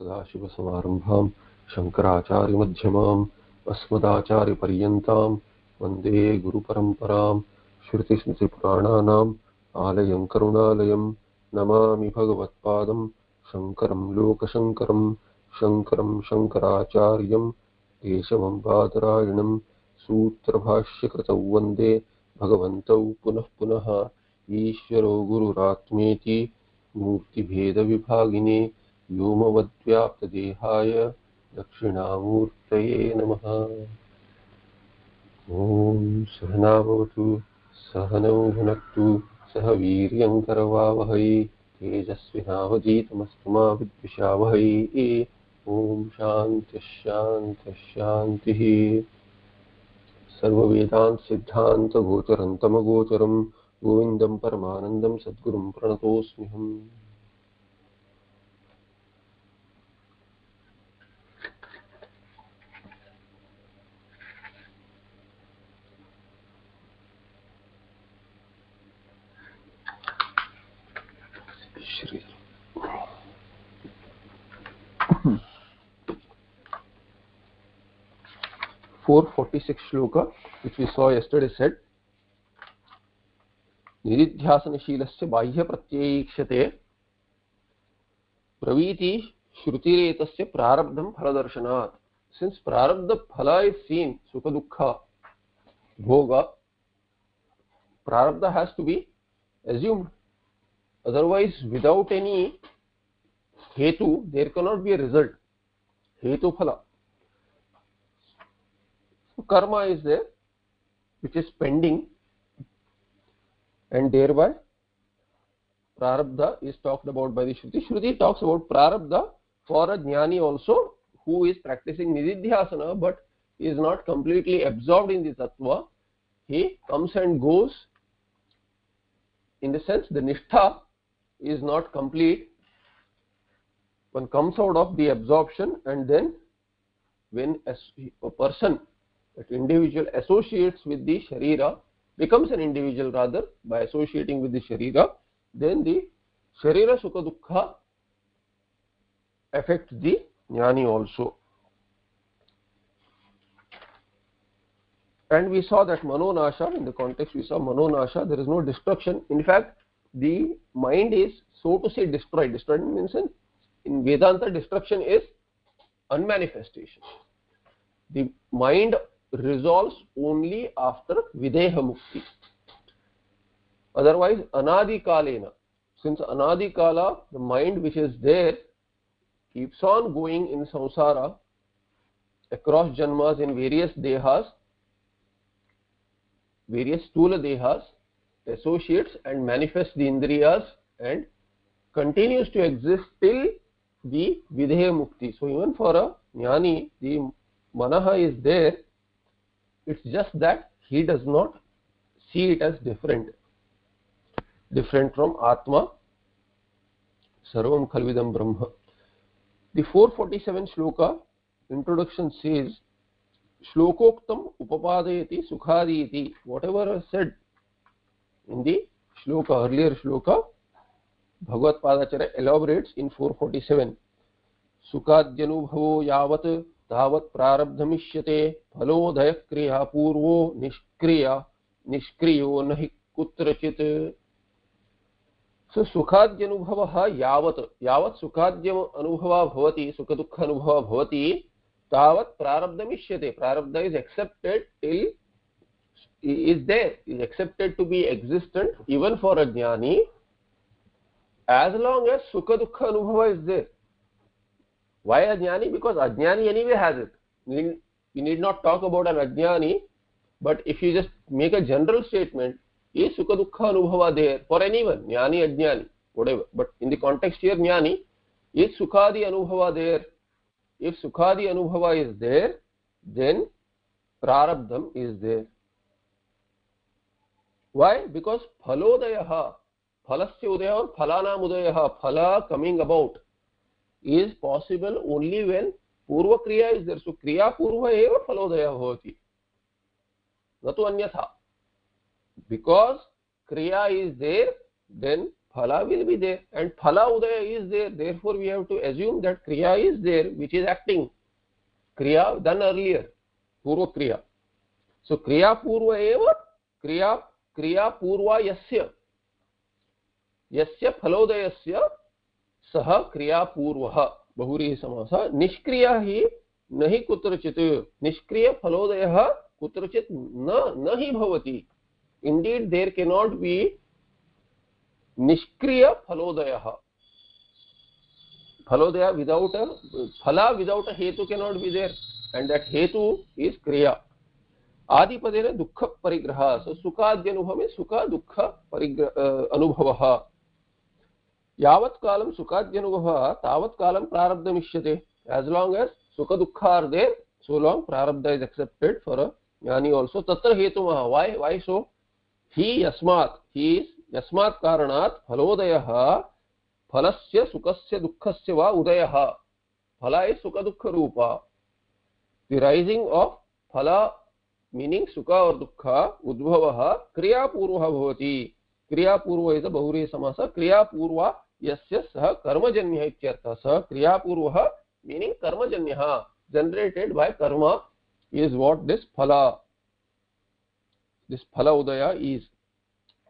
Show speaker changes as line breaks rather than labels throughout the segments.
सदाशिवसमारम्भां शङ्कराचार्यमध्यमाम् अस्मदाचार्यपर्यन्तां वन्दे गुरुपरम्परां श्रुतिस्मृतिपुराणानाम् आलयं करुणालयं नमामि भगवत्पादं शङ्करं लोकशङ्करं शङ्करं शङ्कराचार्यं केशवं बादरायणं सूत्रभाष्यकृतौ वन्दे भगवन्तौ पुनः पुनः ईश्वरो गुरुरात्मेति मूर्तिभेदविभागिने व्योमवद्व्याप्तदेहाय दक्षिणामूर्तये नमः। ॐ सहनावतु सहनौ भुनक्तु सह वीर्यङ्करवावहै तेजस्विनावधीतमस्तु मा विद्विषावहै। ॐ शान्तिः शान्तिः शान्तिः। सर्ववेदान्तसिद्धान्तगोचरं तमगोचरं गोविन्दं परमानन्दं सद्गुरुं प्रणतोऽस्म्यहम्। Shri 446 shloka which we saw yesterday said निदिध्यासनशीलस्य बाह्य प्रत्ययीक्ष्यते प्रवीति श्रुतिरेतस्य प्रारब्धं फलदर्शनात्. Since prarabdha phala is seen, sukha dukkha bhoga, prarabdha has to be assumed. Otherwise, without any hetu, there cannot be a result. Hetu phala. So karma is there, which is pending, and thereby prarabdha is talked about by the Shruti. Shruti talks about prarabdha for a jnani also, who is practicing nididhyasana but is not completely absorbed in the tattva. He comes and goes, in the sense the nishtha is not complete. One comes out of the absorption, and then when a person, that individual, associates with the sharira, becomes an individual rather by associating with the sharira, then the sharira sukha dukkha affects the jnani also. And we saw that manonasha, in the context we saw manonasha, there is no destruction. In fact, the mind is, so to say, destroyed. Destroyed means in Vedanta, destruction is unmanifestation. The mind resolves only after videha mukti. Otherwise, anadi kalena, since anadi kala, the mind which is there keeps on going in samsara across janmas in various dehas, various stula dehas, associates and manifests the indriyas and continues to exist till the videha mukti. So even for a jnani, the manaha is there. It's just that he does not see it as different from Atma. Sarvam Khalvidam Brahma. The 447 shloka introduction says, Shlokoktam upapadayati sukhaditi. Whatever is said in the shloka, earlier shloka, Bhagavad Padacharya elaborates in 447. Sukadyanubhavo yavat तावत् प्रारब्धमिष्यते फलोदय क्रिया पूर्वो निष्क्रियो नहि कुत्रचित्. सो सुखाद्य अनुभवः यावत् सुखाद्य अनुभवः भवति, सुख दुःख अनुभवः भवति, तावत् प्रारब्धमिष्यते. प्रारब्ध is accepted till is there, is accepted to be existent even for a jnani, as long as sukha dukkha anubhava is there. Why ajnani? Because ajnani anyway has it. We need not talk about an ajnani, but if you just make a general statement, is sukha dukkha anubhava there for anyone, jnani, ajnani, whatever. But in the context here, jnani, is sukhadi anubhava there? If sukhadi anubhava is there, then prarabdham is there. Why? Because phalodayaha, phalasya udaya or phalanam udayaha, phala coming about, is possible only when purva kriya is there. So kriya purva eva phalodaya bhavati, natu anyatha. Because kriya is there, then phala will be there, and phala udaya is there. Therefore we have to assume that kriya is there which is acting, kriya done earlier, purva kriya. So kriya purva eva kriya purva yasya phalodayasya सह क्रियापूर्वः बहुव्रीहि समासः निष्क्रियः हि नहि कुत्रचित् निष्क्रिय फलोदयः कुत्रचित् न हि भवति. Indeed there cannot be निष्क्रिय फलोदयः. Phalodaya without a phala without a hetu cannot be there, and that hetu is kriya. आदिपदेन दुःख परिग्रहः. So सुखाद्यनुभवे सुख दुःख परिग्रह अनुभवः. यावत् कालं सुखाद्यनुभवः तावत् कालं प्रारब्धमिष्यते. As long as sukha dukkha are there, so long prarabdha is accepted for a jnani also. Tatra hetumah. Why so? He is yasmat karanat phalodayah phalasya sukasya dukkhasya va udayah. Phala is sukha dukkha rupa. The rising of phala meaning sukha or dukkha udbhavah kriya purvah bhavati. Kriya purva is a bahuvrihi samasa. Kriya purva yasya sah karmajanyah ityartha. Sah kriya purvah meaning karmajanyah, generated by karma, is what this phala udaya is.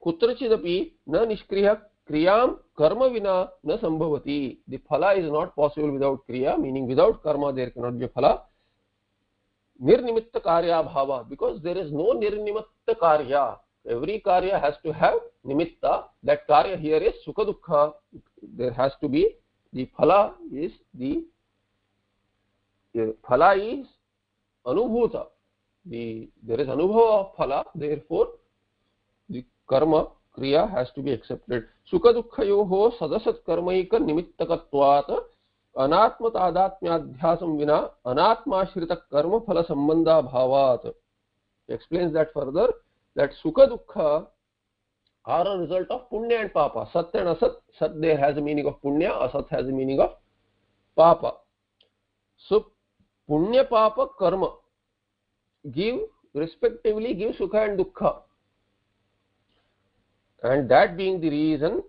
Kutrachidapi na nishkriya kriyam karma vina na sambhavati. The phala is not possible without kriya, meaning without karma there cannot be a phala. Nirnimitta karya bhava, because there is no nirnimitta karya. Every karya has to have nimitta. That karya here is sukha dukkha. There has to be the phala is the phala is anubhuta. There is anubhava of phala. Therefore the karma kriya has to be accepted. Sukha dukkhayoho sadasat karmaika nimittakatvat anatma tadatmyadhyasam vina anatmashrita karma phala sambandha bhavat. Explains that further, that sukha dukkha are a result of punya and papa. Sat and asat. Sat there has a meaning of punya, asat has a meaning of papa. So punya papa karma respectively give sukha and dukkha, and that being the reason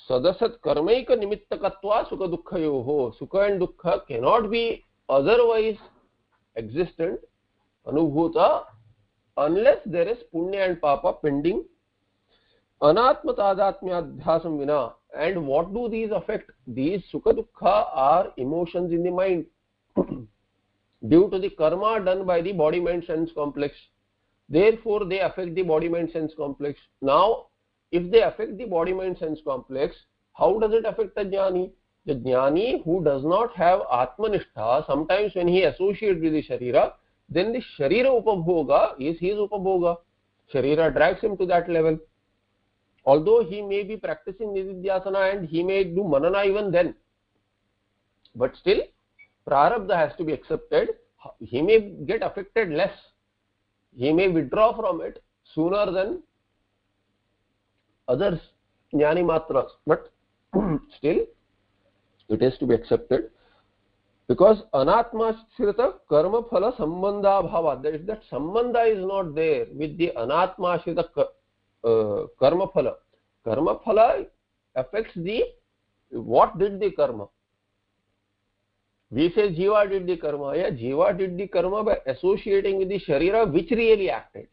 sadasat karmaika nimittakatva sukha dukkhayoho. Sukha and dukkha cannot be otherwise existent, anubhuta, unless there is punya and papa pending. Anatma tadatmyadhyasam vina. And what do these affect? These sukha dukkha are emotions in the mind due to the karma done by the body mind sense complex. Therefore they affect the body mind sense complex. Now if they affect the body mind sense complex, how does it affect the jnani? The jnani who does not have atmanishtha, sometimes when he associates with the sharira, then the sharira upabhoga is his upabhoga. Sharira drags him to that level. Although he may be practicing nididhyasana and he may do manana even then, but still prarabdha has to be accepted. He may get affected less, he may withdraw from it sooner than others jnani matras, but still it has to be accepted, because anatma shrita karma phala sambandha bhava. If that sambandha is not there with the anatma shrita karma phala. Karma phala affects the what did the karma. We say jiva did the karma. Yeah, jiva did the karma by associating with the sharira which really acted.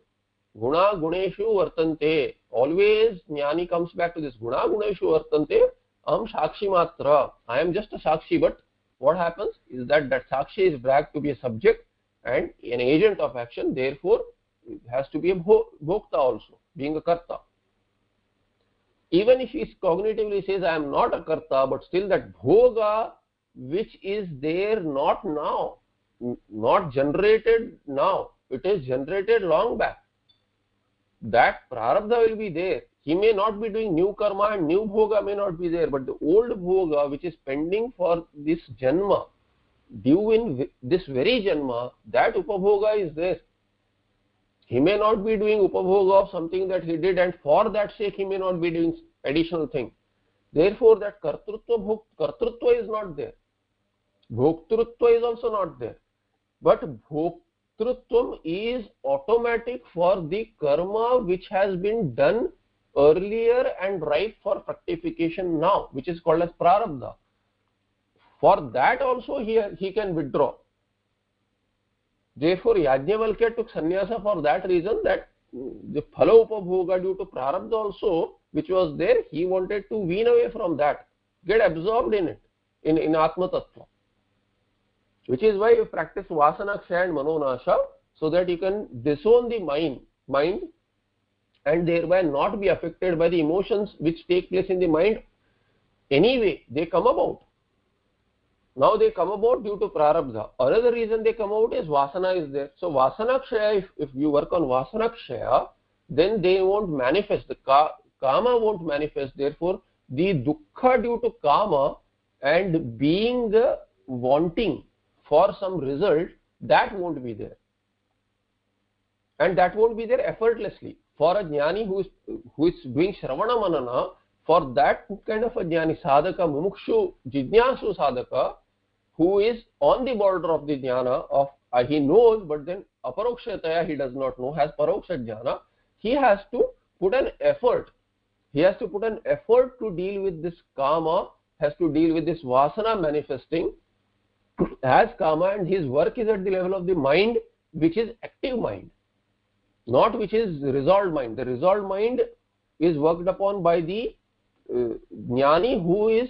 Guna guneshu vartante. Always jnani comes back to this. Guna guneshu vartante. Am sakshi matra. I am just a sakshi, but what happens is that sakshi is dragged to be a subject and an agent of action. Therefore it has to be a bhokta also, being a karta. Even if he cognitively says I am not a karta, but still that bhoga which is there not now, not generated now, it is generated long back. That prarabdha will be there. He may not be doing new karma and new bhoga may not be there, but the old bhoga which is pending for this janma, due in this very janma, that upabhoga is there. He may not be doing upabhoga of something that he did, and for that sake he may not be doing additional thing. Therefore that kartrutva is not there. Bhoktrutva is also not there. But bhoktrutvam is automatic for the karma which has been done earlier and ripe for fructification now, which is called as prarabdha. For that also he can withdraw. Therefore, Yajnavalkya took sannyasa for that reason, that the phala upabhoga due to prarabdha also, which was there, he wanted to wean away from that, get absorbed in it, in Atma Tattva. Which is why you practice Vasana Kshaya and Manonasha, so that you can disown the mind and thereby not be affected by the emotions which take place in the mind. Anyway, they come about. Now they come about due to prarabdha. Another reason they come out is Vasana is there. So Vasana Kshaya, if you work on Vasana Kshaya, then they won't manifest. The Kama won't manifest. Therefore, the dukkha due to Kama and being wanting for some result, that won't be there. And that won't be there effortlessly. For a jnani who is doing Shravana Manana, for that kind of a jnani, sadhaka, mumukshu, jijnasu sadhaka, who is on the border of the jnana of he knows, but then aparokshataya he does not know, has paroksha jnana, he has to put an effort. He has to put an effort to deal with this kama, has to deal with this vasana manifesting as kama, and his work is at the level of the mind, which is active mind, not which is resolved mind. The resolved mind is worked upon by the jnani who is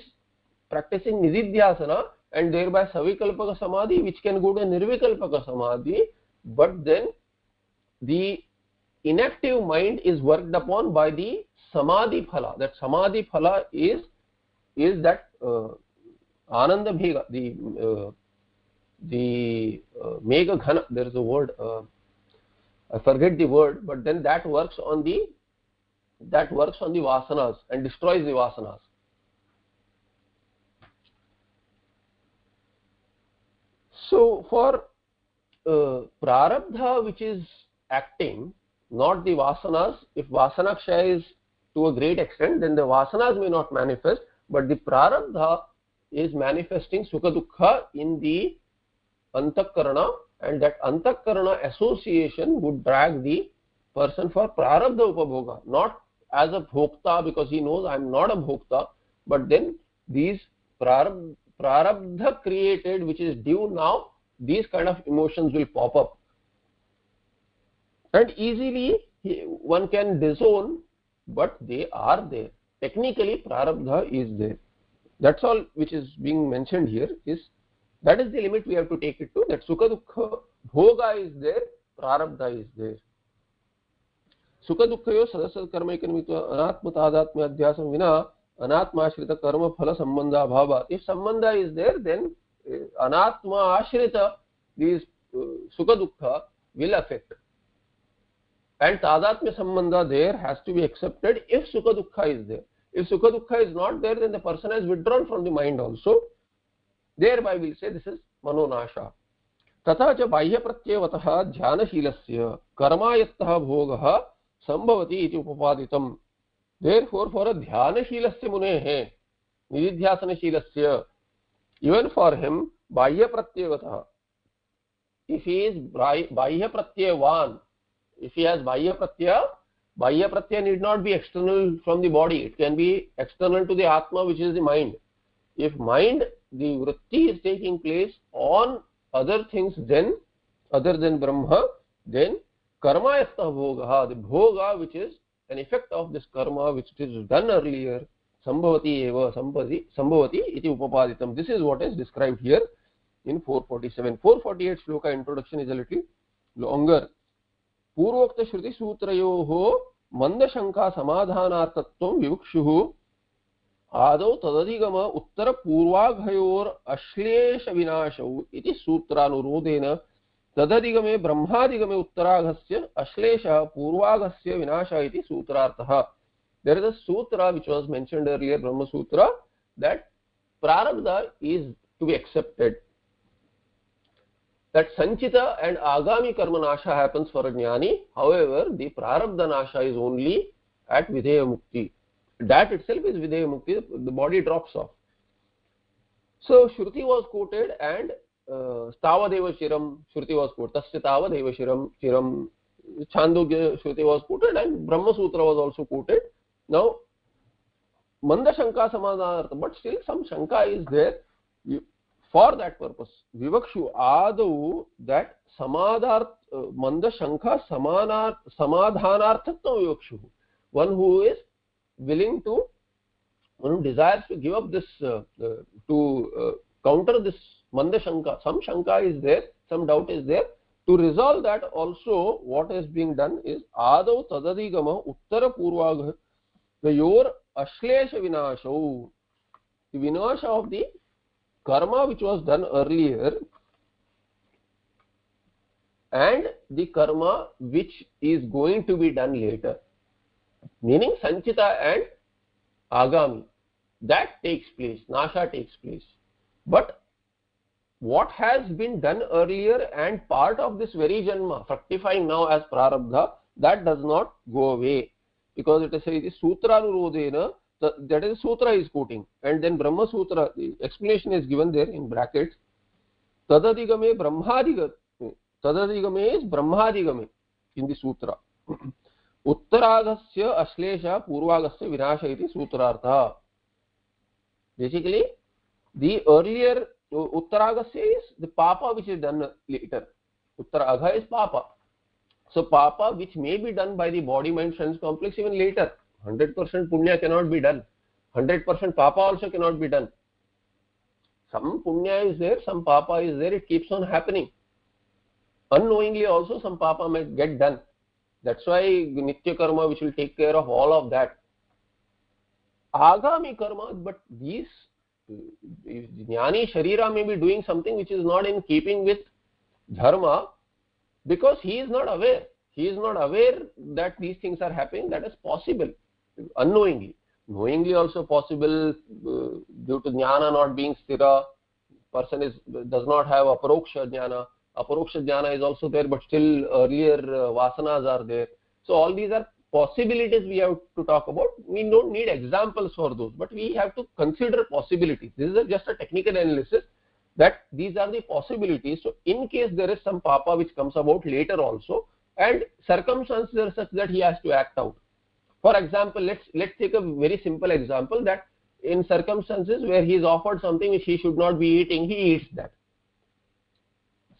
practicing nididhyasana and thereby savikalpaka samadhi, which can go to nirvikalpaka samadhi, but then the inactive mind is worked upon by the samadhi phala. That samadhi phala is that ananda bhega, the mega ghana. There is a word, I forget the word, but then that works on the vasanas and destroys the vasanas. So for prarabdha, which is acting, not the vasanas, if vasana kshaya is to a great extent, then the vasanas may not manifest, but the prarabdha is manifesting sukha dukkha in the antakarana, and that antakarana association would drag the person for prarabdha upabhoga, not as a bhokta, because he knows I am not a bhokta, but then these prarabdha created, which is due now, these kind of emotions will pop up, and easily one can disown, but they are there. Technically prarabdha is there. That's all which is being mentioned here. That is the limit we have to take it to, that sukha dukkha bhoga is there, prarabdha is there. Sukha dukkhayo sadasat karma ekanimitva anatma tadatmya adhyasam vina anatma ashrita karma phala sambandha bhava. If sambandha is there, then anatma ashrita, these sukha dukkha will affect. And tadatmya sambandha there has to be accepted if sukha dukkha is there. If sukha dukkha is not there, then the person has withdrawn from the mind also. Thereby we will say this is manonasha. Tatha cha bahya pratyevataha dhyanaशीलस्य karmayattah bhogaha sambhavati iti upapaditam. Therefore, for a dhyanaशीलस्य munehe, nididhyasanशीलस्य, even for him, bahya pratyevataha, if he is bahya pratyevan, if he has bahya pratyaya need not be external from the body, it can be external to the atma, which is the mind. If mind, the vritti is taking place on other things then, other than Brahma, then karma yattah bhogaha, the bhoga which is an effect of this karma which is done earlier, sambhavati eva sambhavati iti upapaditam. This is what is described here in 447. 448 shloka introduction is a little longer. पूर्वोक्त श्रुति सूत्रयोः मंदशंका समाधानार्थत्वं विवक्षुः आदौ तदधिगम उत्तर पूर्वाघयोर अश्लेष विनाशौ इति सूत्रानुरोधेन तदधिगमे ब्रह्मादिगमे उत्तराघस्य अश्लेषः पूर्वाघस्य विनाशः इति सूत्रार्थः. There is a sutra which was mentioned earlier, Brahma Sutra, that prarabdha is to be accepted. That sanchita and agami karma nasha happens for a jnani. However, the prarabdha nasha is only at videya mukti. That itself is videya mukti. The body drops off. So Shruti was quoted, and Stavadeva Shiram Shruti was quoted. Tasya Tavadeva Shiram Chandogya Shruti was quoted, and Brahma Sutra was also quoted. Now, Manda Shanka Samadhanartha, but still some Shanka is there. For that purpose, Vivakshu Adau, that Samadhart, Manda Shanka Samadhanarthatma Vivakshu. One who is willing to, one who desires to give up this, to counter this Manda Shanka. Some Shanka is there, some doubt is there. To resolve that also, what is being done is Adau Tadadigama Uttara Purvagha, the your Ashlesha Vinasho, the Vinasha of the karma which was done earlier and the karma which is going to be done later, meaning Sanchita and Agami, that takes place, Nasha takes place. But what has been done earlier and part of this very Janma, fructifying now as Prarabdha, that does not go away, because it is said Sutranurodhena, that is Sutra is quoting, and then Brahma Sutra, the explanation is given there in brackets. Tadadigame Brahmadigame, Tadadigame is Brahmadigame in the Sutra. Uttaragasya Ashlesha Purvagasya Vinasha iti Sutrartha. Basically, the earlier Uttaragasya is the papa which is done later. Uttaragha is papa. So papa which may be done by the body mind sense complex even later. 100% punya cannot be done. 100% papa also cannot be done. Some punya is there, some papa is there, it keeps on happening. Unknowingly also some papa might get done. That's why Nitya Karma which will take care of all of that. Agami Karma, but these Jnani Sharira may be doing something which is not in keeping with Dharma, because he is not aware. He is not aware that these things are happening. That is possible. Unknowingly. Knowingly also possible, due to jnana not being sthira. Person does not have aparoksha jnana. Aparoksha jnana is also there, but still earlier vasanas are there. So all these are possibilities we have to talk about. We don't need examples for those, but we have to consider possibilities. This is just a technical analysis, that these are the possibilities. So in case there is some papa which comes about later also, and circumstances are such that he has to act out. For example, let's take a very simple example, that in circumstances where he is offered something which he should not be eating, he eats that.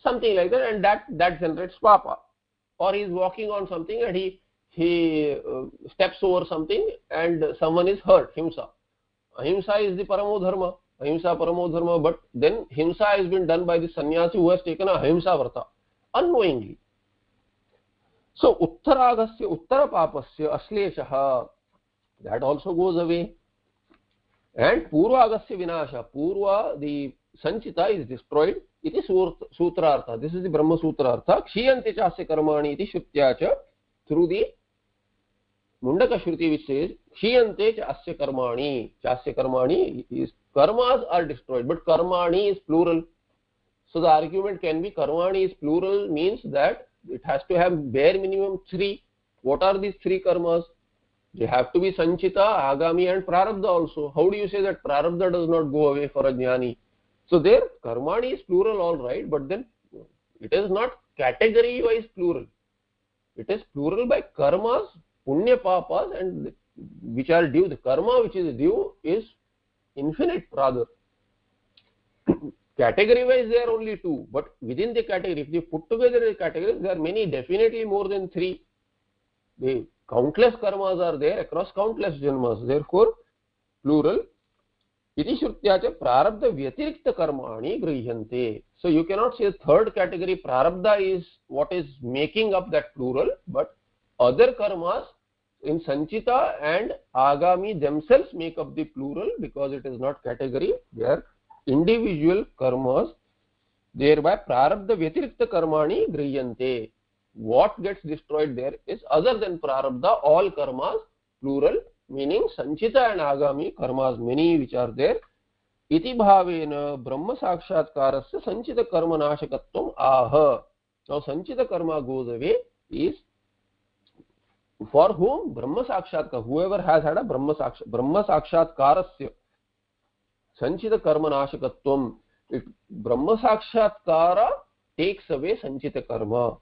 Something like that, and that generates papa. Or he is walking on something and he steps over something and someone is hurt, himsa. Ahimsa is the paramo dharma. Ahimsa paramo dharma, but then himsa has been done by the sannyasi who has taken a ahimsa vrata unknowingly. So uttaragasya uttara papasya ashleshaha, that also goes away. And purvagasya vinasha, purva, the sanchita is destroyed. It is sutrartha. This is the Brahma Sutrartha. Kshiyante chasya karmani iti shrutyacha, through the Mundaka Shruti which says Kshiyante chasya karmani. Chasya karmani is karmas are destroyed, but karmani is plural. So the argument can be karmani is plural, means that it has to have bare minimum 3. What are these 3 karmas? They have to be sanchita, agami and prarabdha also. How do you say that prarabdha does not go away for a jnani? So there karmani is plural, all right, but then it is not category wise plural. It is plural by karmas, punya papas, and which are due. The karma which is due is infinite rather. Category wise there are only 2, but within the category, if you put together the categories, there are many, definitely more than 3. The countless karmas are there across countless janmas, therefore plural. Iti shrutyacha prarabdha vyatirikta karmani grihyante. So you cannot say third category prarabdha is what is making up that plural, but other karmas in sanchita and agami themselves make up the plural, because it is not category, they are individual karmas. Thereby prarabdha vyatirikta karmani grihyante. What gets destroyed there is other than prarabdha, all karmas, plural, meaning sanchita and agami karmas, many which are there. Iti bhavena brahma sakshatkarasya sanchita karma nashakatvam aha. Now sanchita karma goes away is for whom? Brahma sakshatkar, whoever has had a brahma sakshatkarasya sanchita karma nashakatvam. Brahma sakshatkara takes away sanchita karma.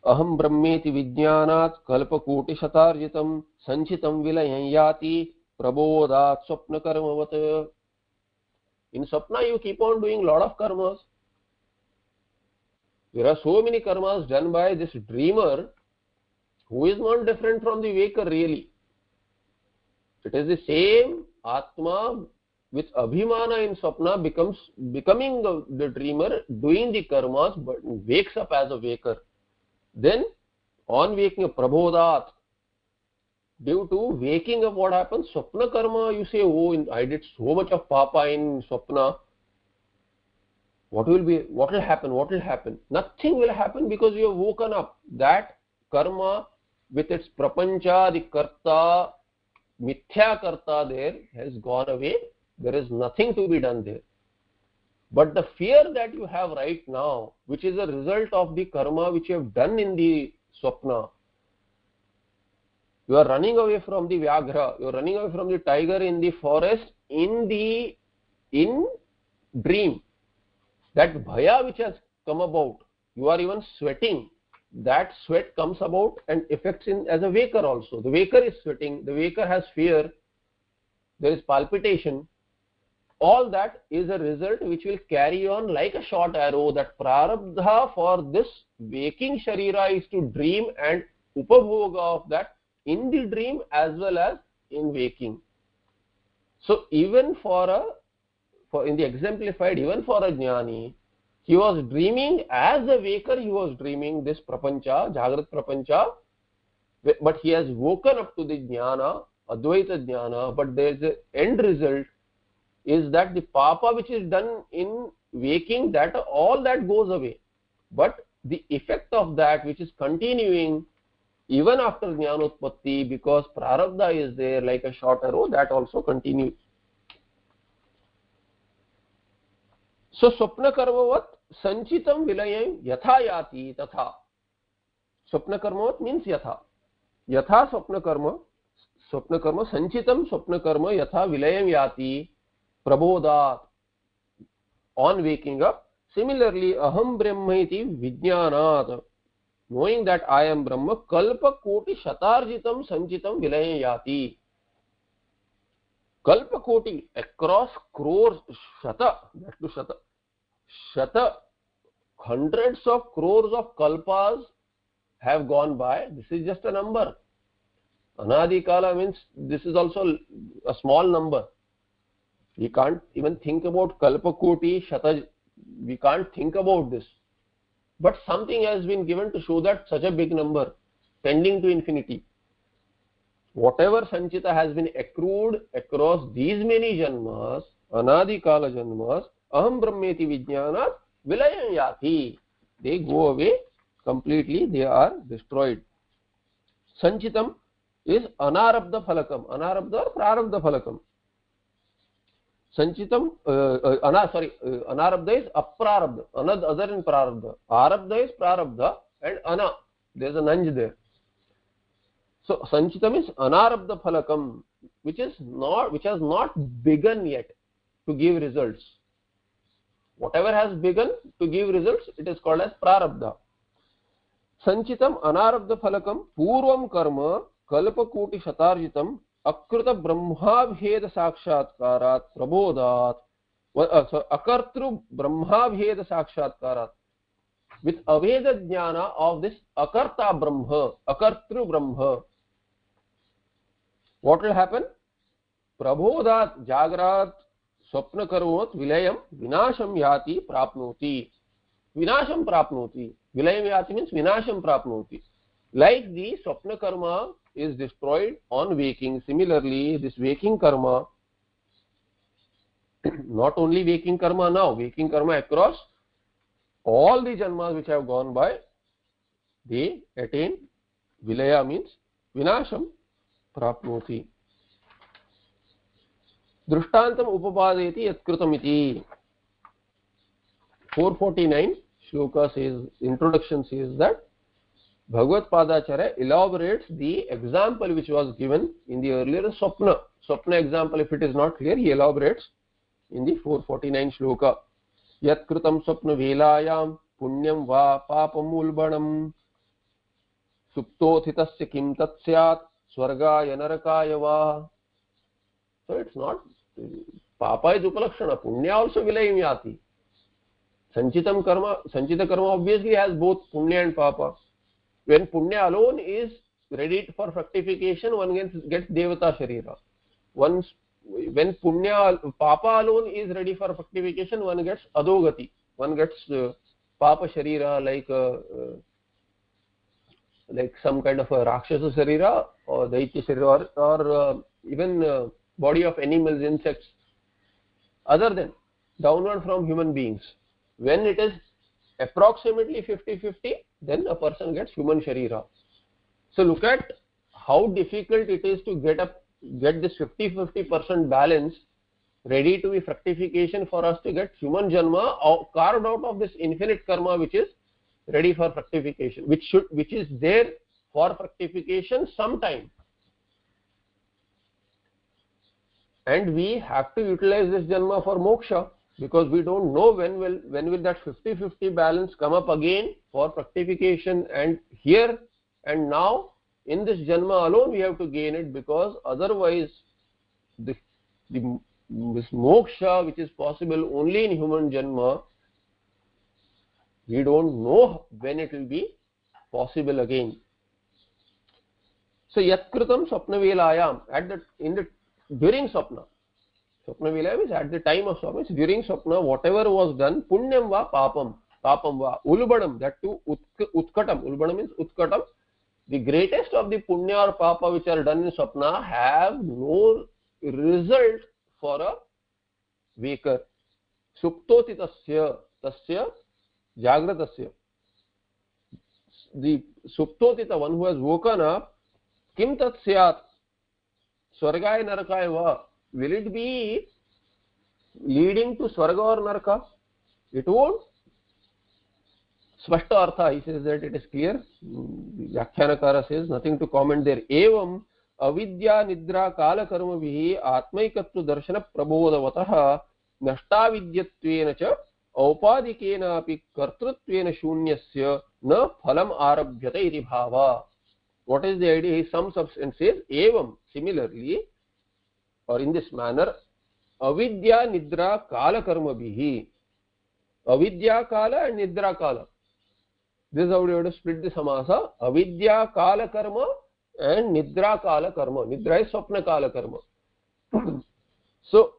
अहम ब्रह्मेति विज्ञानात् कल्पकोटिशतार्जितं संचितं विलयं याति प्रबोधात् स्वप्नकर्मवत्. In Swapna, you keep on doing lot of karmas. There are so many karmas done by this dreamer, who is not different from the waker really. It is the same Atma with Abhimana in Swapna becoming the dreamer, doing the karmas, but wakes up as a waker. Then, on waking up, Prabodhat, due to waking up, what happens? Swapna karma, you say, oh, I did so much of papa in Swapna. What will happen? Nothing will happen, because you have woken up. That karma with its prapancha, the karta, mithya karta there has gone away. There is nothing to be done there. But the fear that you have right now, which is a result of the karma which you have done in the Swapna, you are running away from the Vyaghra, you are running away from the tiger in the forest in dream. That bhaya which has come about, you are even sweating. That sweat comes about and affects in as a waker also. The waker is sweating, the waker has fear, there is palpitation. All that is a result which will carry on like a short arrow. That prarabdha for this waking sharira is to dream and upabhoga of that in the dream as well as in waking. So even in the exemplified, even for a jnani, he was dreaming as a waker, he was dreaming this prapancha, Jagrat prapancha, but he has woken up to the jnana, Advaita jnana, but there is an end result is that the papa which is done in waking, that all that goes away. But the effect of that which is continuing even after jnanotpatti, because prarabdha is there like a short arrow, that also continues. So swapna karmavat sanchitam vilayam yatha yati tatha. Swapna karmavat means yatha. Yatha swapna karma sanchitam swapna karma yatha vilayam yati prabodhat, on waking up. Similarly, aham brahma iti vijnanat, knowing that I am Brahma, kalpa koti shatarjitam sanchitam vilayam yati. Kalpa koti, across crores, shata, that to shata, hundreds of crores of kalpas have gone by. This is just a number. Anadi kala means this is also a small number. We can't even think about kalpa koti, shata, we can't think about this. But something has been given to show that such a big number, tending to infinity. Whatever sanchita has been accrued across these many janmas, anadi kala janmas, aham brahmeti vijnanat vilayam yati. They go away completely, they are destroyed. Sanchitam is anarabdha phalakam. Anarabdha or prarabdha phalakam. Sanchitam, anarabdha is aprarabdha, other than prarabdha. Arabdha is prarabdha and ana, there is an anj there. So sanchitam is anarabdha phalakam, which has not begun yet to give results. Whatever has begun to give results, it is called as prarabdha. Sanchitam anarabdha phalakam purvam karma kalpakoti shatarjitam akrita brahmabheda sakshatkarat prabodhat, akartru brahmabheda sakshatkarat, with aveda jnana of this akarta brahma, akartru brahma, what will happen? Prabodhat jagrat swapna karmot vilayam vinasham yati prapnoti. Vinasham prapnoti. Vilayam yati means vinasham prapnoti. Like the swapna karma is destroyed on waking, similarly this waking karma, not only waking karma now, waking karma across all the janmas which have gone by, they attain vilaya means vinasham prapnoti. Drishtantam upapadeti yatkritamiti. 449 shloka says, introduction says that Bhagavad Padacharya elaborates the example which was given in the earlier Swapna. Swapna example, if it is not clear, he elaborates in the 449 shloka. Yat kritam swapna velayam punyam va papam ulbanam. सुप्तोथितस्य किं तत् स्यात् स्वर्गाय नरकाय वा. So it's not, papa is upalakshana, punya also vilayam yati. Sanchita karma obviously has both punya and papa. When punya alone is ready for fructification, one gets devata sharira. When papa alone is ready for fructification, one gets adogati. One gets papa sharira, like some kind of a rakshasa sharira or daitya sharira, or even body of animals, insects, other than downward from human beings. When it is approximately 50-50, then a person gets human sharira. So look at how difficult it is to get this 50-50% balance ready to be fructification for us to get human janma, carved out of this infinite karma which is ready for fructification, which is there for fructification sometime. And we have to utilize this janma for moksha, because we don't know when will that 50-50 balance come up again for fructification. And here and now in this janma alone we have to gain it, because otherwise this moksha, which is possible only in human janma, we don't know when it will be possible again. So yatkritam swapna velayam, during swapna. Swapna velayam is at the time of swapna. During swapna, whatever was done, punyam va papam va ulbadam, that too utkatam. Ulbadam means utkatam. The greatest of the punya or papa which are done in swapna have no result for a waker. Suptotitasya tasya jagratasya. The suptotita, one who has woken up, kim tat syat swargaya narakaya va, will it be leading to swarga or naraka? It won't. Spashta artha, he says that it is clear. Vyakhyanakara says nothing to comment there. Evam avidya nidra kala karma vihi atmaikatva darshana prabodhavatah nashta vidyatvena cha aupadikena api kartrutvena shunyasya na phalam arabhyate iti bhava. What is the idea? He sums up and says, evam, similarly, or in this manner, avidya nidra kala karma bihi. Avidya kala and nidra kala. This is how we have to split the samasa. Avidya kala karma and nidra kala karma. Nidra is swapna kala karma. So,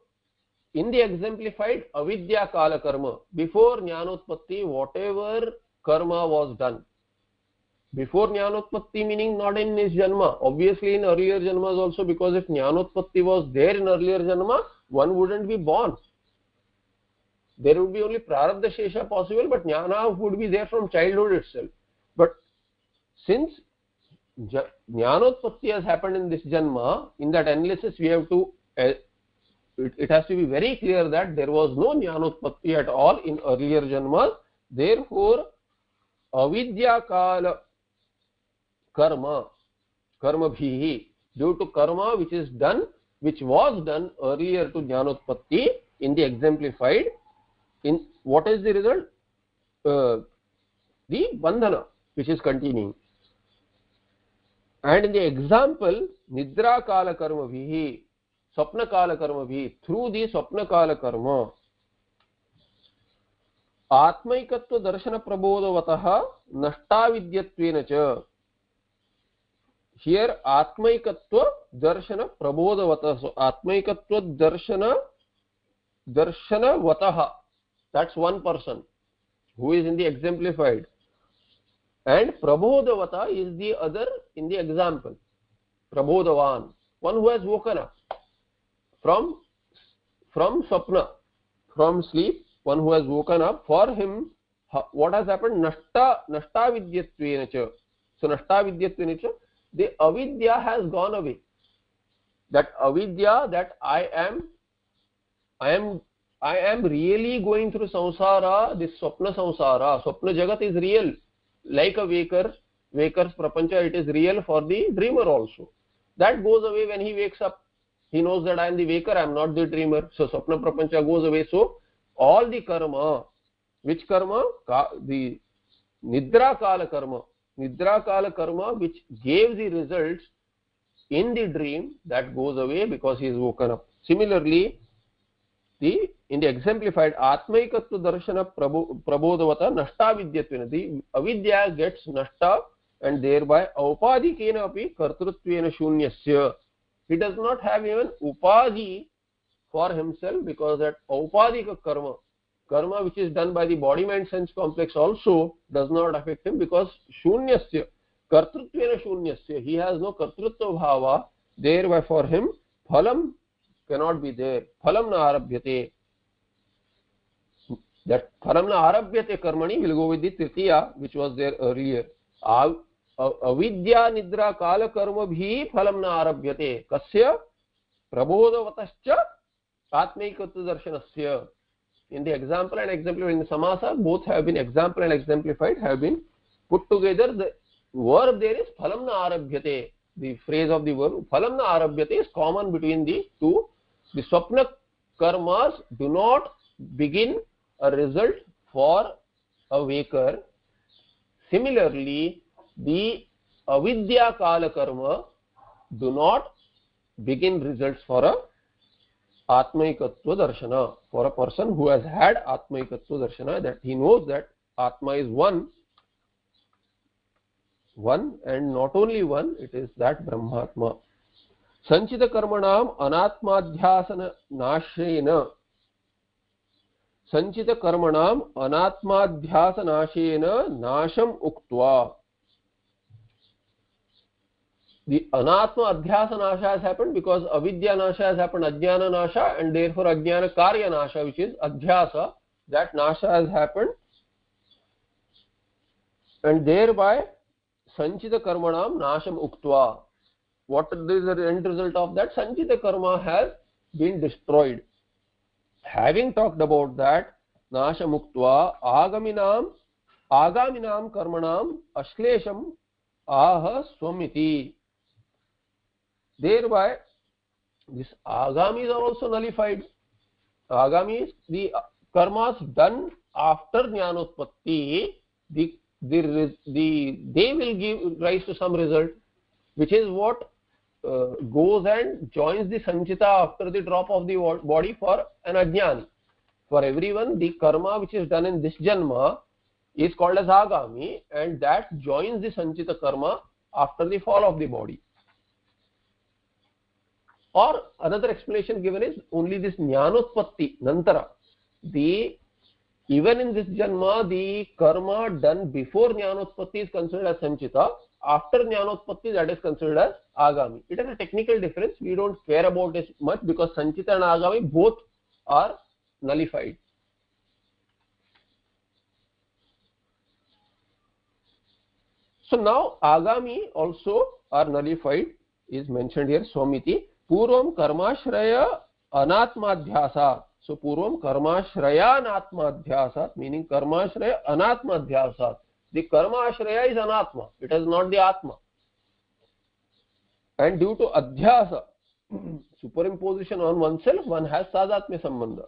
in the exemplified avidya kala karma, before jnanotpatti, whatever karma was done, before jnanotpatti meaning not in this janma, obviously in earlier janmas also, because if jnanotpatti was there in earlier janma, one wouldn't be born. There would be only prarabdha shesha possible, but jnana would be there from childhood itself. But since jnanotpatti has happened in this janma, in that analysis we have to, it has to be very clear that there was no jnanotpatti at all in earlier janmas. Therefore, avidya kala karma bhihi, due to karma which is done, which was done earlier to jnanotpatti, in the exemplified, in what is the result? The bandhana which is continuing. And in the example, nidra kala karma bhihi, swapna kala karma bhihi, through the swapna kala karma, atmaikatva darshana prabodhavatah nashta vidyatvena cha. Here atmaikatva darshana prabodhavatah. So atmaikatva darshana vatah, that's one person who is in the exemplified, and prabodhavata is the other in the example. Prabodhavan, one who has woken up from swapna, from sleep, one who has woken up. For him, what has happened? Nashta vidyatvena cha. So nashta vidyatvena cha, the avidya has gone away. That avidya, that I am really going through samsara, this swapna samsara. Swapna jagat is real, like a waker's prapancha, it is real for the dreamer also. That goes away when he wakes up. He knows that I am the waker, I am not the dreamer. So swapna prapancha goes away. So all the karma, which karma? The nidra kala karma. nidra kala karma which gave the results in the dream, that goes away because he is woken up. Similarly, in the exemplified atmaikatva darshana prabodhavata nashta vidyatvena, the avidya gets nashta and thereby aupadikena api kartrutvena shunyasya. He does not have even upadhi for himself, because that aupadika karma which is done by the body mind sense complex also does not affect him, because shunyasya kartrutvena shunyasya, he has no kartrutva bhava, thereby for him phalam cannot be there. Phalam na arabhyate. That phalam na arabhyate karmani will go with the tritiya which was there earlier. Avidya nidra kala karma bhi phalam na arabhyate. Kasya prabodhavatascha atmaikatva darshanasya. In the example and exemplified, in the samasa, both have been example and exemplified have been put together. The verb there is phalam na arabhyate. The phrase of the verb phalam na arabhyate is common between the two. The swapna karmas do not begin a result for a waker. Similarly, the avidya kala karma do not begin results for a atmaikatva darshana, for a person who has had atmaikatva darshana, that he knows that atma is one and not only one, it is that brahmatma. संचित कर्मणाम अनात्माध्यासन नाशेन, संचित कर्मणाम अनात्माध्यास नाशेन नाशम उक्त्वा. The anatma adhyasa nasha has happened because avidya nasha has happened, ajnana nasha, and therefore ajnana karya nasha, which is adhyasa, that nasha has happened, and thereby sanchita karmanam nasham uktva. What is the end result of that? Sanchita karma has been destroyed. Having talked about that, nasham uktva agaminam karmanam ashlesham aha swamiti. Thereby this agamis are also nullified. Agamis, the karmas done after jnanotpatti, they will give rise to some result, which is what goes and joins the sanchita after the drop of the body for an ajnani. For everyone, the karma which is done in this janma is called as agami, and that joins the sanchita karma after the fall of the body. Or another explanation given is only this jnanotpatti nantara, even in this janma, the karma done before jnanotpatti is considered as sanchita. After jnanotpatti, that is considered as agami. It has a technical difference. We don't care about it much because sanchita and agami both are nullified. So now agami also are nullified, is mentioned here. Swamiti purvam karmashraya anatmadhyasa. So purvam karmashraya anatmadhyasa, meaning karmashraya anatmadhyasa. The karma ashraya is anatma, it is not the atma. And due to adhyasa, superimposition on oneself, one has tadatmya sambandha.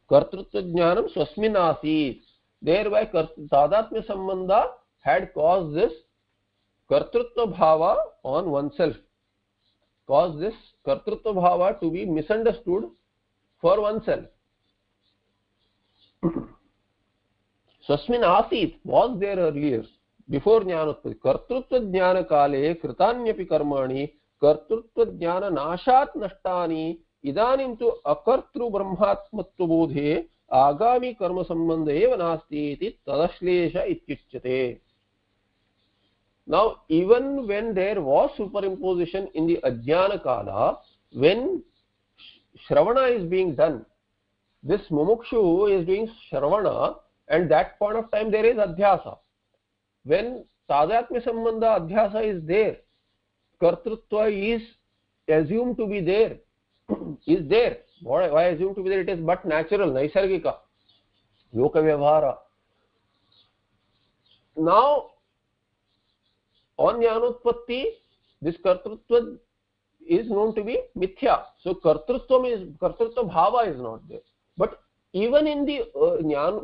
Kartrutva jnanam swasmin asit. Thereby tadatmya sambandha had caused this kartrutva bhava on oneself, caused this kartrutva bhava to be misunderstood for oneself. Swasmin asit was there earlier, before jnanotpatti. Kartrutva jnana kale kritanyapi karmani kartrutva jnana nashat nashtani idanim tu akartru brahmatmatva bodhe agami karma sambandha eva nasti iti tadashlesha ityuchyate. Now, even when there was superimposition in the ajnana kala, when shravana is being done, this mumukshu is doing shravana, and that point of time there is adhyasa. When tadatmya sambandha adhyasa is there, kartrutva is assumed to be there. Is there. Why assumed to be there? It is but natural, naisargika, loka vyavhara. Now, on jnanotpatti, this kartrutva is known to be mithya. So kartrutva bhava is not there. But even in the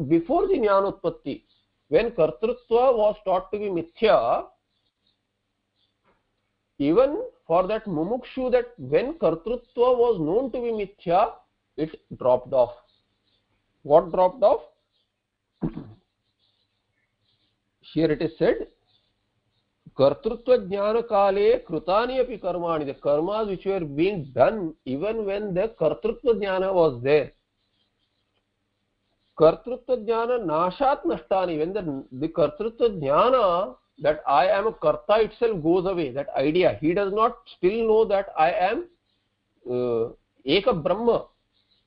before the jnanotpatti, when kartrutva was taught to be mithya, even for that mumukshu, that when kartrutva was known to be mithya, it dropped off. What dropped off? Here it is said, kartrutva jnana kale krutani api karmani, the karmas which were being done even when the kartrutva jnana was there. Kartrutva jnana nashat nashtani, when the kartrutva jnana, that I am a karta itself goes away, that idea, he does not still know that I am eka brahma,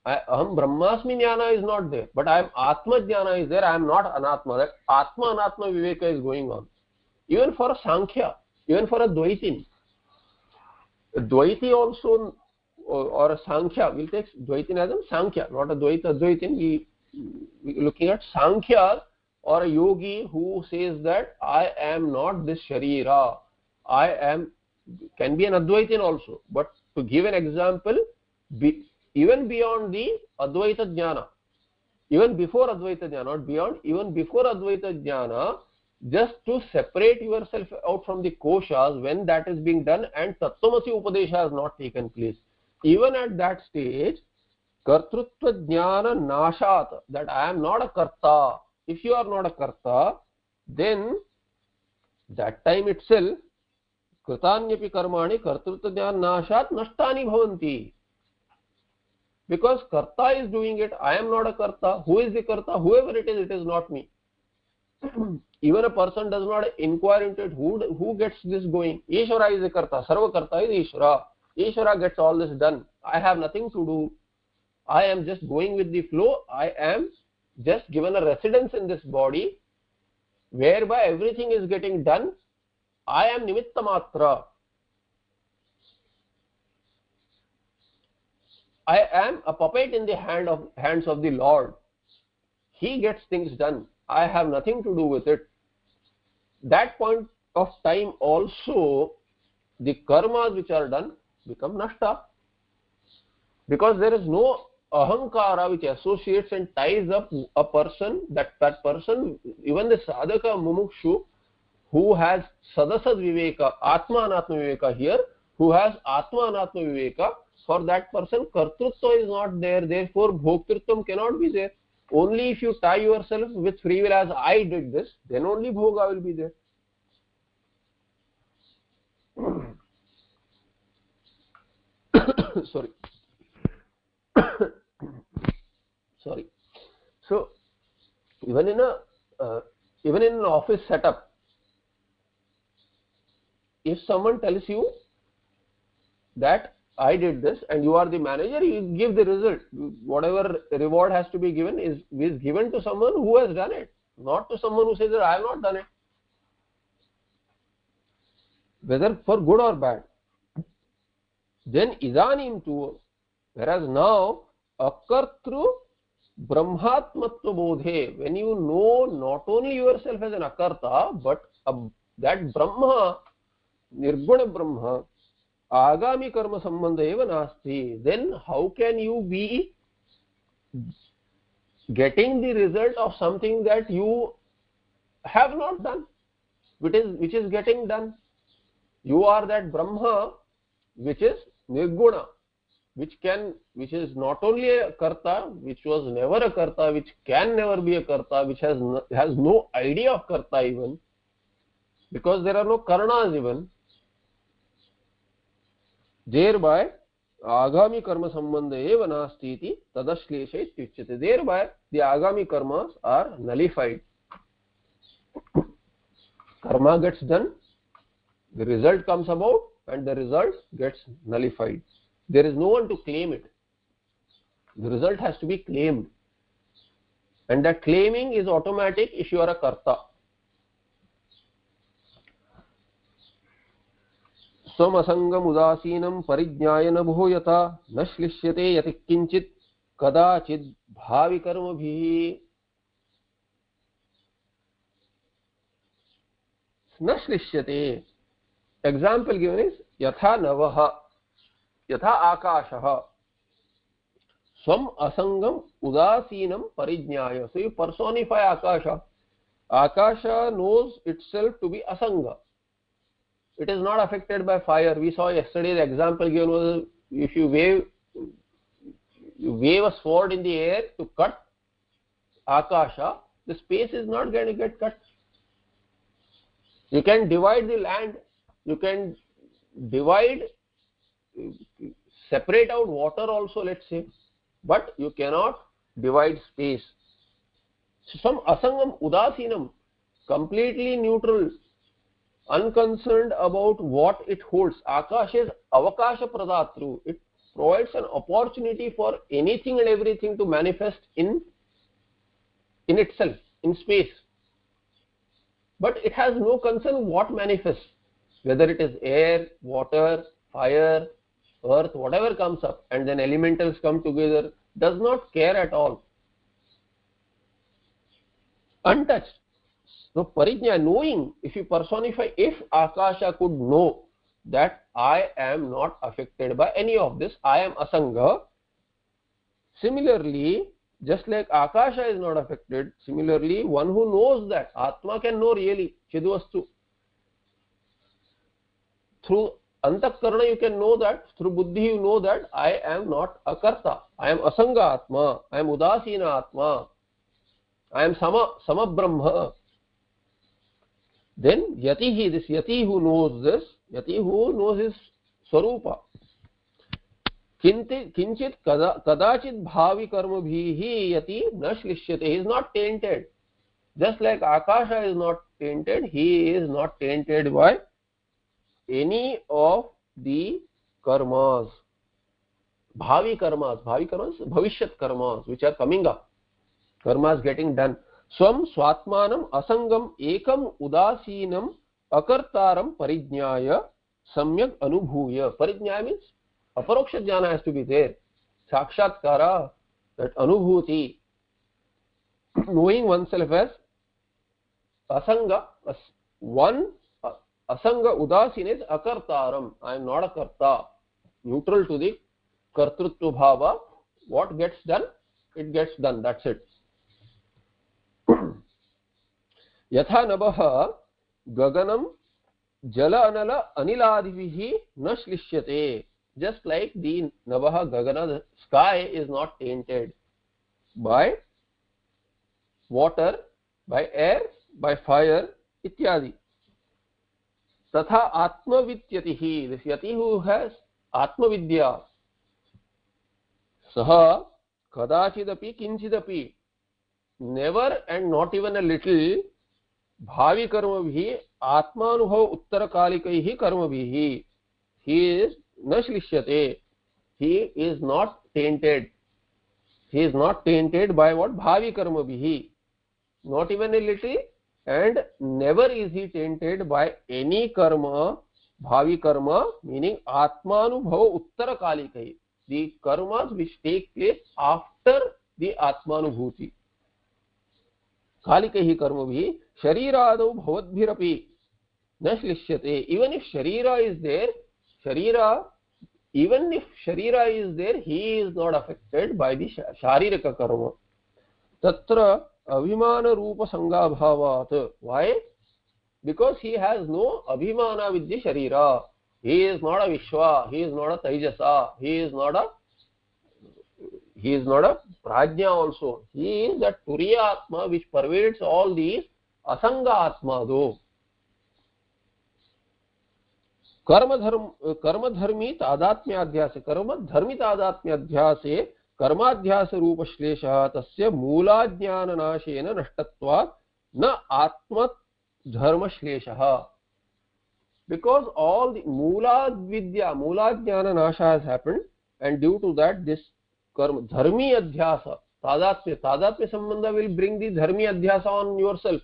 aham brahmasmi jnana is not there, but I am atma jnana is there, I am not anatma. That atma anatma viveka is going on. Even for a sankhya, even for a dvaitin, dvaiti also, or a sankhya, we'll take dvaitin as a sankhya, not a dvaita dvaitin. We looking at sankhya, or a yogi who says that I am not this sharira, I am, can be an advaitin also, but to give an example, even beyond the advaita jnana, even before advaita jnana, not beyond, even before advaita jnana, just to separate yourself out from the koshas, when that is being done and tattvamasi upadesha has not taken place, even at that stage, kartrutva jnana nashat, that I am not a karta. If you are not a karta, then that time itself, kritanyapi karmani kartrutva jnana nashat nashtani bhavanti. Because karta is doing it, I am not a karta. Who is the karta? Whoever it is not me. Even a person does not inquire into it, who gets this going? Ishvara is a karta, sarva karta is Ishvara. Ishvara gets all this done. I have nothing to do. I am just going with the flow. I am just given a residence in this body, whereby everything is getting done. I am nimitta matra. I am a puppet in the hands of the Lord. He gets things done. I have nothing to do with it. That point of time also, the karmas which are done become nashta. Because there is no ahankara which associates and ties up a person, that person, even the sadhaka mumukshu, who has sadasad viveka, atma anatma viveka here, who has atma anatma viveka, for that person kartrutva is not there, therefore bhoktrutvam cannot be there. Only if you tie yourself with free will as I did this, then only bhoga will be there. Sorry. Sorry. So even in an office setup, if someone tells you that I did this and you are the manager, you give the result. Whatever reward has to be given is given to someone who has done it, not to someone who says that I have not done it, whether for good or bad. Then idanim tu, whereas now akartru brahmatmatva bodhe, when you know not only yourself as an akarta, but that brahma, nirguna brahma, agami karma sambandha eva nasti, then how can you be getting the result of something that you have not done, which is getting done? You are that brahma which is nirguna, which is not only a karta, which was never a karta, which can never be a karta, which has no idea of karta even, because there are no karnas even. Thereby agami karma sambandha eva nasti iti tadashlesha ityuchyate. Thereby the agami karmas are nullified. Karma gets done, the result comes about, and the result gets nullified. There is no one to claim it. The result has to be claimed, and that claiming is automatic if you are a karta. Swamasangam udasinam parijnayana bhuyata na shlishyate yati kinchit kadachid bhavi karma bhi. Na shlishyate. Example given is yatha navaha, yatha akashaha. Swam asangam udasinam parijnaya. So you personify akasha. Akasha knows itself to be asanga. It is not affected by fire. We saw yesterday the example given was if you wave a sword in the air to cut Akasha, the space is not going to get cut. You can divide the land, you can divide, separate out water also, let's say, but you cannot divide space. So some asangam udasinam, completely neutral, unconcerned about what it holds. Akasha is avakasha pradatru. It provides an opportunity for anything and everything to manifest in itself, in space. But it has no concern what manifests, whether it is air, water, fire, earth, whatever comes up, and then elementals come together, does not care at all. Untouched. So parijna, knowing, if you personify, if Akasha could know that I am not affected by any of this, I am asanga. Similarly, just like Akasha is not affected, similarly, one who knows that, Atma can know really, Chiduvastu. Through Antakarana you can know that, through Buddhi you know that I am not a Karta, I am Asanga Atma, I am Udasina Atma, I am Sama Brahma. Then Yatihi, this Yati who knows this, Yati who knows his Swarupa. Kinchit kadachit bhavi karma bhihi yati na shlishyate. He is not tainted. Just like Akasha is not tainted, he is not tainted by any of the karmas. Bhavi karmas, bhavishyat karmas, which are coming up. Karmas getting done. Swam swatmanam asangam ekam udasinam akartaram parijnaya samyak anubhuya. Parijnaya means aparoksha jnana has to be there. Sakshatkara, that anubhuti, knowing oneself as asanga, one asanga udasin is akartaram. I am not a karta. Neutral to the kartrutva bhava. What gets done? It gets done. That's it. Yatha nabaha gaganam jala anala aniladhivihi na shlishyate. Just like the Navaha Gagana, the sky is not tainted by water, by air, by fire, ityadi. Tatha Atma Vidyatihi, this Yati who has Atma Vidya, Saha Kadachidapi Kinchidapi, never and not even a little, Bhavi Karma Bhi, Atma Anubhav Uttara Kalikaihi Karma Bhi. He is Nashlishyate. He is not tainted. He is not tainted by what? Bhavi karma bihi. Not even a little, and never is he tainted by any karma, bhavi karma, meaning Atmanubhava Uttara Kalikai. The karmas which take place after the Atmanubhuti. Kalikai karma bihi. Sharirado bhavadbhirapi nashlishyate. Even if Sharira is there, even if Sharira is there, he is not affected by the Sharirika karma. Tatra Abhimana Rupa Sangha Bhavat. Why? Because he has no Abhimana with the Sharira. He is not a Vishwa, he is not a Taijasa, he is not a Prajna also. He is that Turiya Atma which pervades all these Asanga Atma though. कर्मधर्मी तादात्म्याध्यासे कर्मधर्मी तादात्म्याध्यासे कर्माध्यास रूप श्लेषः तस्य मूलाज्ञाननाशेन नष्टत्वात् न आत्म धर्म श्लेषः. Because all the मूलाज्ञान nasha has happened, and due to that this karma dharmi adhyasa tadatmya sambandha will bring the dharmi adhyasa on yourself.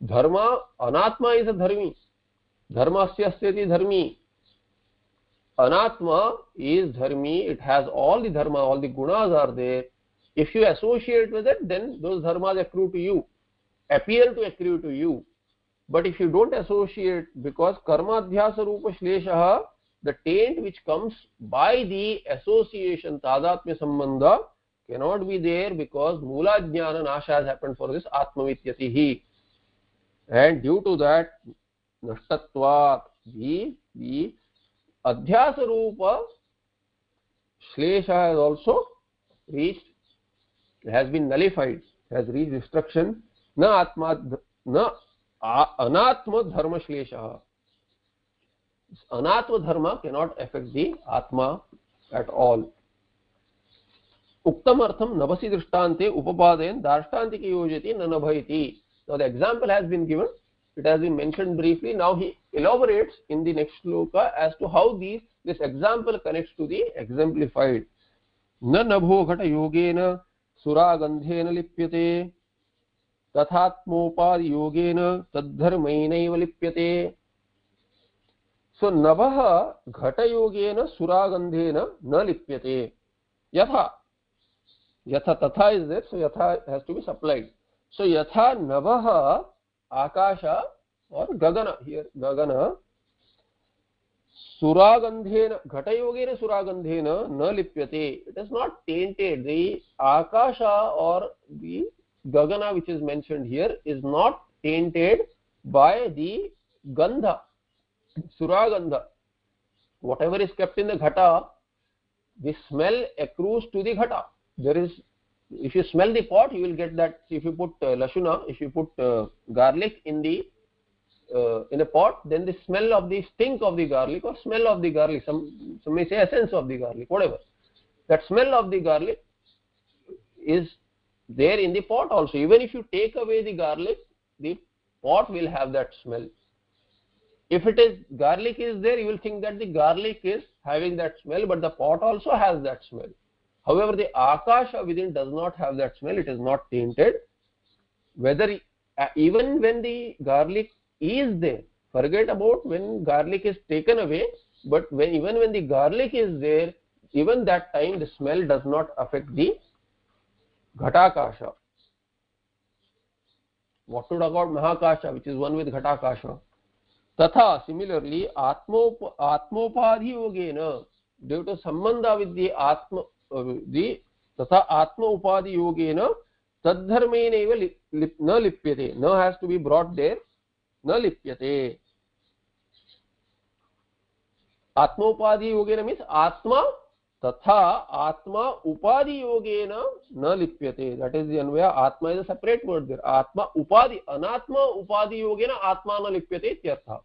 Dharma anatma is a dharmi. Dharmasya astyati dharmi. Anatma is dharmi. It has all the dharma, all the gunas are there. If you associate with it, then those dharmas accrue to you, appear to accrue to you. But if you don't associate, because karma adhyasa rupa shleshaha, the taint which comes by the association tadatmya sambandha cannot be there, because mula jnana nasha has happened for this atma vityatihi. and due to that nashtatvat, the adhyasa rupa shlesha has also reached, has been nullified, has reached destruction. Na atma na anatma dharma shlesha. Anatma dharma cannot affect the atma at all. Uktam artham navasi drishtante upapaden darshtanti ki yojati nanabhaiti. Now the example has been given, it has been mentioned briefly. Now he elaborates in the next shloka as to how this example connects to the exemplified. न नभो घट योगेन सुरागंधेन लिप्यते तथात्मोपादि योगेन तद्धर्मैनैव लिप्यते. So नभः घट योगेन सुरागंधेन न लिप्यते. यथा, yatha tatha is there, so yatha has to be supplied. So yatha navah akasha or gagana, here gagana suragandhena ghatayogena suragandhena na lipyate. It is not tainted. The akasha or the gagana which is mentioned here is not tainted by the gandha, suragandha. Whatever is kept in the ghata, the smell accrues to the ghata. There is, if you smell the pot, you will get that. If you put lashuna, if you put garlic in a pot, then the smell of the stink of the garlic or smell of the garlic, some may say essence of the garlic, whatever, that smell of the garlic is there in the pot also. Even if you take away the garlic, the pot will have that smell. If it is garlic is there, you will think that the garlic is having that smell, but the pot also has that smell. However, the akasha within does not have that smell. It is not tainted. Whether even when the garlic is there, forget about when garlic is taken away, but even when the garlic is there, even that time the smell does not affect the ghatakasha. What to talk about mahakasha, which is one with ghatakasha? Tatha, similarly, atmopadhi yogena, due to sambandha with the atma, तथा आत्म उपाधि योगेन तद्धर्मेनैव न लिप्यते. न has to be brought there. न लिप्यते. आत्मोपाधि योगेन means आत्मा तथा आत्मा उपाधि योगेन न लिप्यते. That is the अन्वय. आत्मा is a separate word there. आत्मा उपाधि, अनात्मा उपाधि योगेन आत्मा न लिप्यते इत्यर्थः.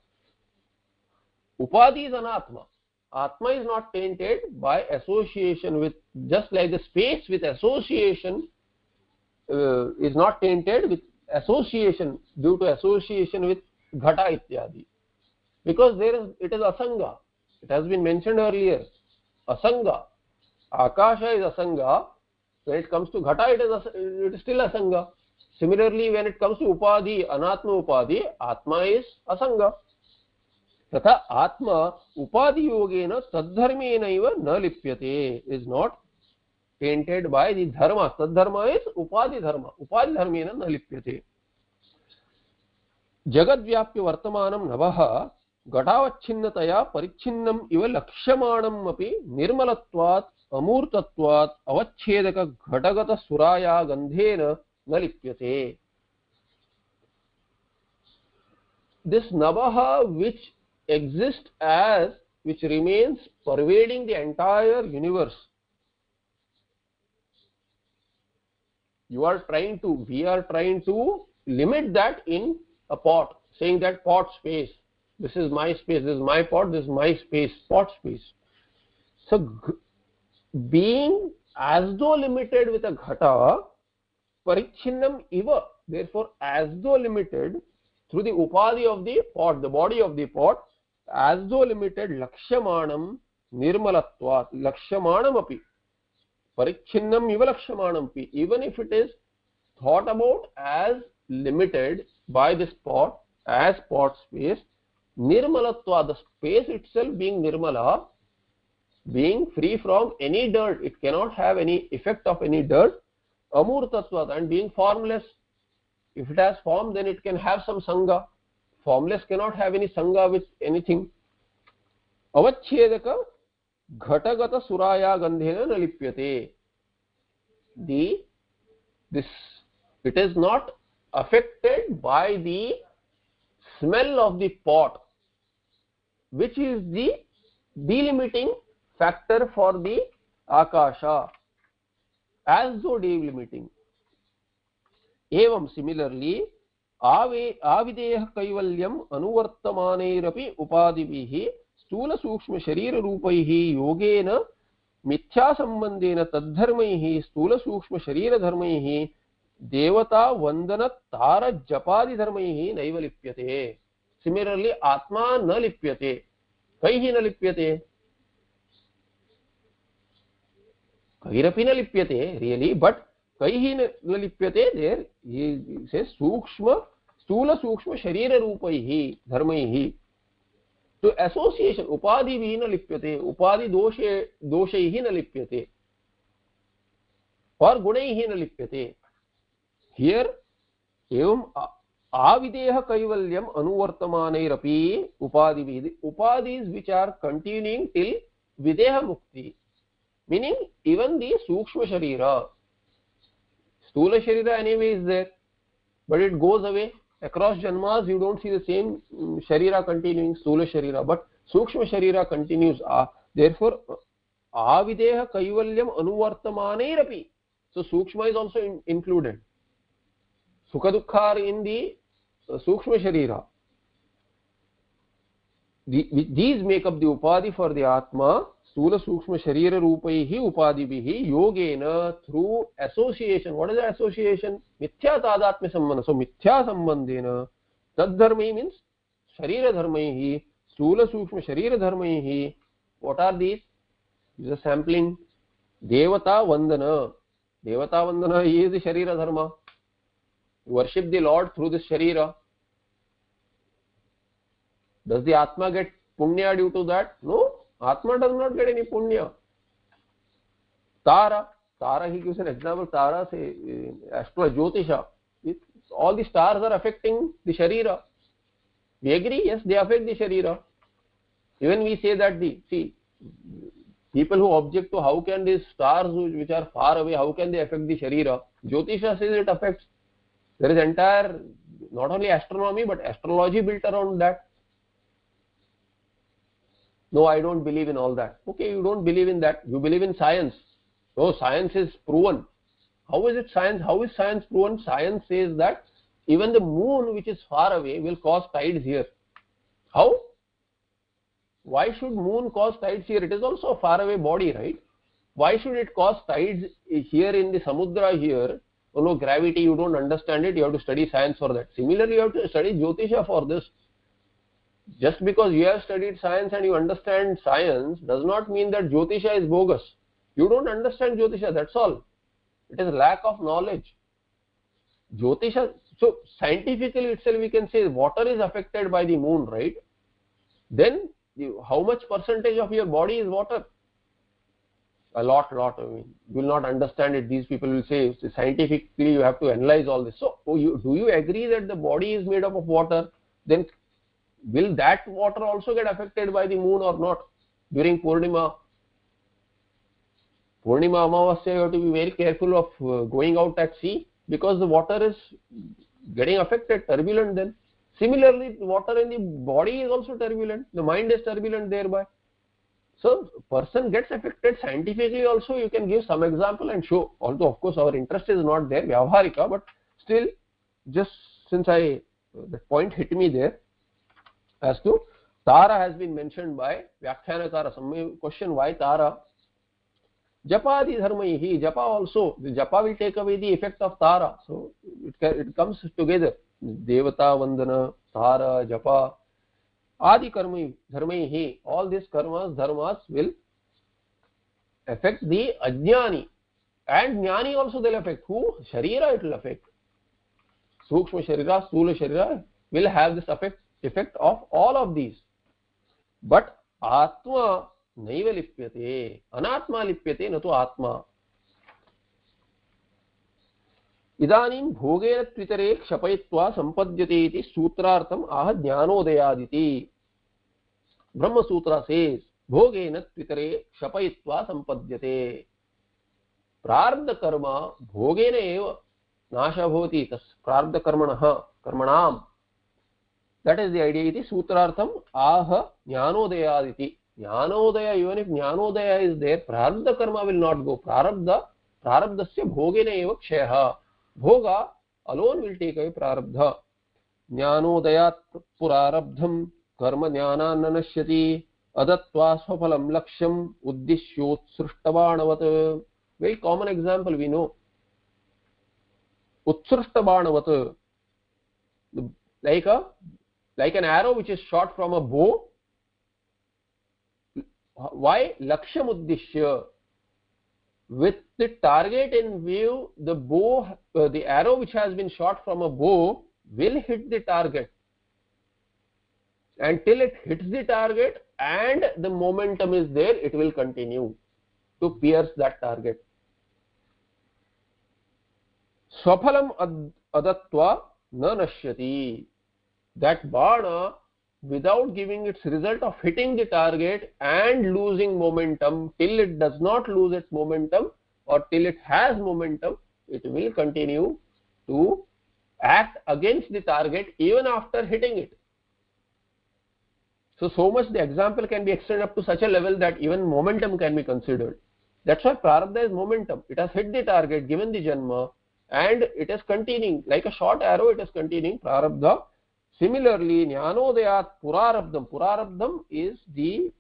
Upadhi is anatma. Atma is not tainted by association with, just like the space with association is not tainted with association due to association with ghata ityadi, because it is asanga. It has been mentioned earlier, asanga. Akasha is asanga. When it comes to ghata, it is still asanga. Similarly, when it comes to upadhi, anatma upadhi, atma is asanga. तथा आत्मा उपाधि योगेन तद्धर्मेनैव न लिप्यते, is not tainted by the dharma. Tadharma is upadhi dharma. Upadhi dharmena न लिप्यते. जगद्व्याप्य वर्तमानं नभः घटावच्छिन्नतया परिच्छिन्नम् इव लक्ष्यमाणम् अपि निर्मलत्वात् अमूर्तत्वात् अवच्छेदक घटगत सुराया गन्धेन न लिप्यते. This nabha which exists as, which remains pervading the entire universe, we are trying to limit that in a pot, saying that pot space, this is my space, this is my pot, this is my space, pot space. So being as though limited with a ghata, parichinnam iva, therefore as though limited through the upadhi of the pot, the body of the pot, as though limited, lakshamanam nirmalatvat, lakshamanam api, parichinnam iva lakshamanam api, even if it is thought about as limited by this pot, as pot space, nirmalatvat, the space itself being nirmala, being free from any dirt, it cannot have any effect of any dirt, amurtatvat, and being formless. If it has form, then it can have some sanga. Formless cannot have any sanga with anything. Avachedaka ghatagata suraya gandhena na lipyate. It is not affected by the smell of the pot, which is the delimiting factor for the akasha, as though delimiting. एवं similarly आविदेह Kaivalyam अनुवर्तमानैरपि उपाधिभिः स्थूल सूक्ष्म शरीर रूपैः योगेन मिथ्या संबंधेन तद्धर्मैः स्थूल सूक्ष्म शरीर धर्मैः देवता वंदन तार जपादि धर्मैः नैव लिप्यते. सिमिलरली आत्मा न लिप्यते. कैः न लिप्यते? कैरपि न लिप्यते रियली, बट कैः न लिप्यते? देयर he says सूक्ष्म स्थूल सूक्ष्म शरीर रूपैः धर्मैः. तो एसोसिएशन उपाधि भी न लिप्यते, उपाधि दोषैः न लिप्यते और गुणैः न लिप्यते. हियर एवं आविदेह Kaivalyam अनुवर्तमानैरपि उपाधिभिः, उपाधिज which are continuing till videha mukti, meaning even the सूक्ष्म sharira. Stula sharira anyway is there, but it goes away. Across janmas you don't see the same sharira continuing, stula sharira, but sukshma sharira continues. Therefore avideha kaivalyam anuvartamaneirapi, so sukshma is also included. Sukha dukha are in the sukshma sharira. These make up the upadhi for the atma. स्थूल सूक्ष्म शरीर रूपैः उपाधिभिः योगेन through association. What is the association? मिथ्या तादात्म्य संबंध. So मिथ्या संबंधेन तद्धर्मैः means शरीर धर्मैः स्थूल सूक्ष्म शरीर धर्मैः. What are these? This is a sampling. देवता वंदन. देवता वंदन is the sharira dharma. Worship the Lord through this sharira. Does the atma get punya due to that? No. Atma does not get any punya. Tara, he gives an example. Tara, say, astro Jyotisha. All the stars are affecting the sharira. We agree, yes, they affect the sharira. Even we say that people who object to how can these stars which are far away, how can they affect the sharira? Jyotisha says it affects. There is entire, not only astronomy, but astrology built around that. No, I don't believe in all that. Okay, you don't believe in that. You believe in science. No, science is proven. How is it science? How is science proven? Science says that even the moon, which is far away, will cause tides here. How? Why should moon cause tides here? It is also a far away body, right? Why should it cause tides here in the samudra here? Oh no, gravity, you don't understand it. You have to study science for that. Similarly, you have to study Jyotisha for this. Just because you have studied science and you understand science does not mean that Jyotisha is bogus. You don't understand Jyotisha, that's all. It is lack of knowledge. Jyotisha, so scientifically itself we can say water is affected by the moon, right? Then how much percentage of your body is water? A lot. I mean, you will not understand it. These people will say scientifically you have to analyze all this. So do you agree that the body is made up of water? Then will that water also get affected by the moon or not during Purnima? Purnima Amavasya, you have to be very careful of going out at sea because the water is getting affected, turbulent then. Similarly, water in the body is also turbulent. The mind is turbulent thereby. So, person gets affected scientifically also. You can give some example and show. Although, of course, our interest is not there, Vyavharika, but still, just since the point hit me there, as to Tara has been mentioned by Vyakhyanakara. Some question why Tara? Japadi dharmaihi. Japa also. The Japa will take away the effect of Tara. So it comes together. Devata, Vandana, Tara, Japa. Adi karma dharmaihi. All these dharmas will affect the ajnani. And jnani also they'll affect. Who? Sharira it will affect. Sukshma sharira, stula sharira will have this effect of all of these. But Atma naiva lipyate. Anatma lipyate, na to Atma. Idanim bhogena tvitare kshapayitva sampadhyate iti sutrartham aha jnanodayaditi. Brahma Sutra says, bhogena tvitare kshapayitva sampadhyate. Prarabdha karma bhogena eva nasha bhavati. Tas prarabdha karmanah karmanam. That is the idea. Iti sutrartham aha jnanodayaditi. Jnanodaya, even if jnanodaya is there, prarabdha karma will not go. Prarabdhasya bhogena eva kshayaha. Bhoga alone will take away prarabdha. Jnanodayat purarabdham karma jnana nanashyati adatva swaphalam lakshyam uddishyot srishtabanavaat. Very common example we know. Utsrishtabanavaat. Like an arrow which is shot from a bow. Why? Lakshyam uddishya. With the target in view, the arrow which has been shot from a bow will hit the target. Until it hits the target and the momentum is there, it will continue to pierce that target. Swaphalam adatva na nashyati. That bana, without giving its result of hitting the target and losing momentum, till it does not lose its momentum or till it has momentum, it will continue to act against the target even after hitting it. So much the example can be extended up to such a level that even momentum can be considered. That's why prarabdha is momentum. It has hit the target, given the janma, and it is continuing. Like a short arrow, it is continuing prarabdha. Similarly, jnanodayat purarabdham. Purarabdham is the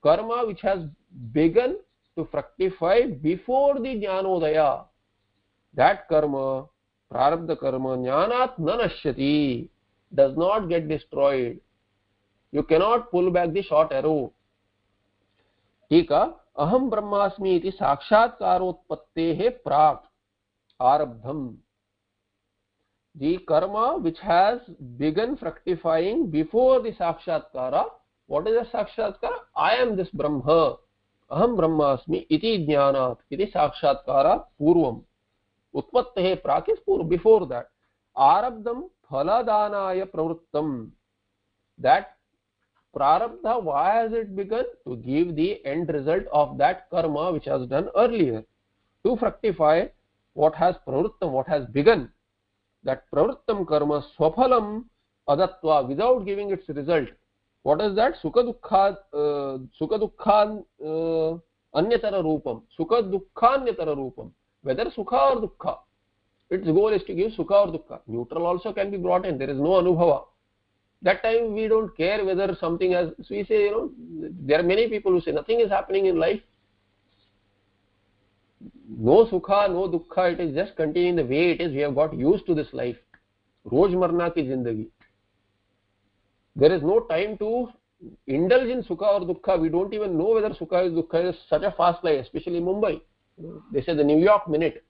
karma which has begun to fructify before the jnanodaya. That karma, prarabdha karma, jnanat nanashyati, does not get destroyed. You cannot pull back the short arrow. Tika, aham brahmasmi iti sakshatkarotpattehe prak arabdham. The karma which has begun fructifying before the sakshatkara. What is the sakshatkara? I am this Brahma. Aham brahmasmi iti jnanat. Iti sakshatkara purvam. Utpattehe prak is before that. Arabdham phaladanaya pravrittam. That prarabdha, why has it begun? To give the end result of that karma which has done earlier. To fructify what has pravrittam, what has begun. That pravrittam karma swaphalam adatva, without giving its result. What is that? Sukha dukkha anyatara rupam. Sukha dukkha anyatara rupam. Whether sukha or dukkha. Its goal is to give sukha or dukkha. Neutral also can be brought in. There is no anubhava. That time we don't care whether something has. So we say, there are many people who say nothing is happening in life. No sukha, no dukkha, it is just continuing the way it is. We have got used to this life. Rojmarna ki zindagi. There is no time to indulge in sukha or dukkha. We don't even know whether sukha or dukkha. Is such a fast life, especially in Mumbai. They say the New York minute.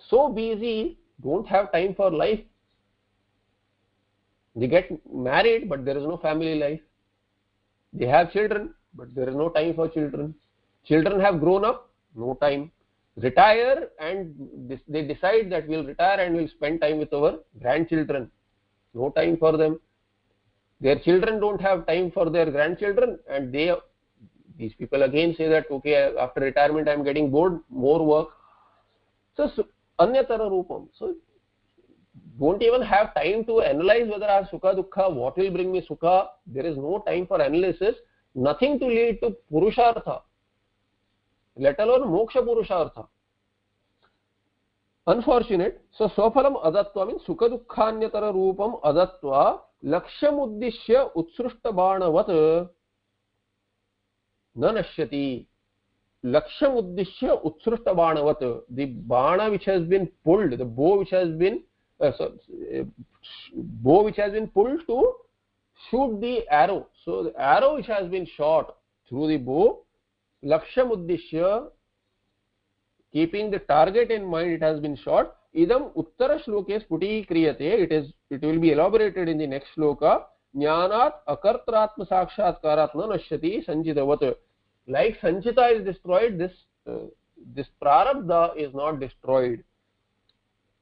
So busy, don't have time for life. They get married, but there is no family life. They have children, but there is no time for children. Children have grown up, no time. Retire, and they decide that we'll retire and we'll spend time with our grandchildren. No time for them. Their children don't have time for their grandchildren, and these people again say that, okay, after retirement I am getting bored, more work. So anyatara rupam. So don't even have time to analyze whether I have sukha dukkha, what will bring me sukha. There is no time for analysis. Nothing to lead to purushartha, let alone moksha purushartha. Unfortunate. So swaphalam adatva means sukha dukkhanyatara rupam adatva lakshyam uddishya utsrushta banavat na nashyati. Lakshyam uddishya utsrushta banavat. The bana which has been pulled, the bow which has been pulled to shoot the arrow. So the arrow which has been shot through the bow, lakshyam uddishya, keeping the target in mind, it has been shot. Idam uttara shloke sputi kriyate. It will be elaborated in the next shloka. Jnanat akartratma sakshatkarat na nashyati sanchitavat. Like sanchita is destroyed, this prarabdha is not destroyed.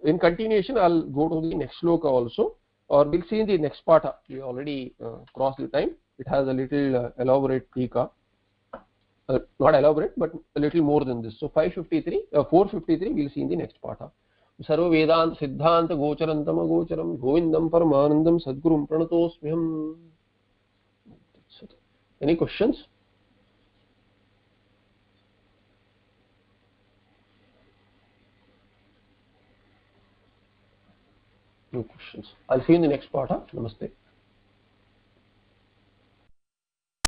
In continuation, I'll go to the next shloka also, or we'll see in the next part. We already crossed the time. It has a little elaborate tika. Not elaborate, but a little more than this. So 453 we'll see in the next part. सर्व वेदांत सिद्धांत गोचरं तमगोचरं गोविंदं परमानंदं सद्गुरुं प्रणतोस्म्यहम्. Any questions? No questions. I'll see you in the next part. Namaste.